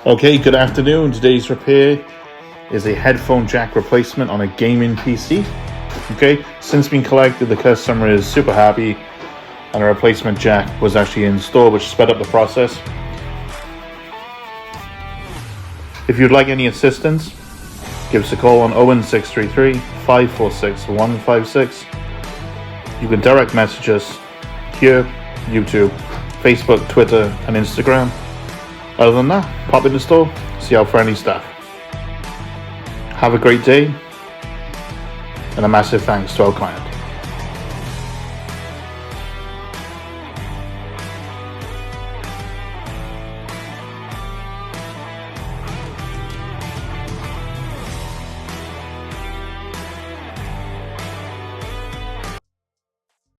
Okay, good afternoon. Today's repair is a headphone jack replacement on a gaming PC. Okay, since being collected, the customer is super happy and a replacement jack was actually installed, which sped up the process. If you'd like any assistance, give us a call on 01633 546 156. You can direct message us here, YouTube, Facebook, Twitter, and Instagram. Other than that, pop in the store, see our friendly staff. Have a great day, and a massive thanks to our client.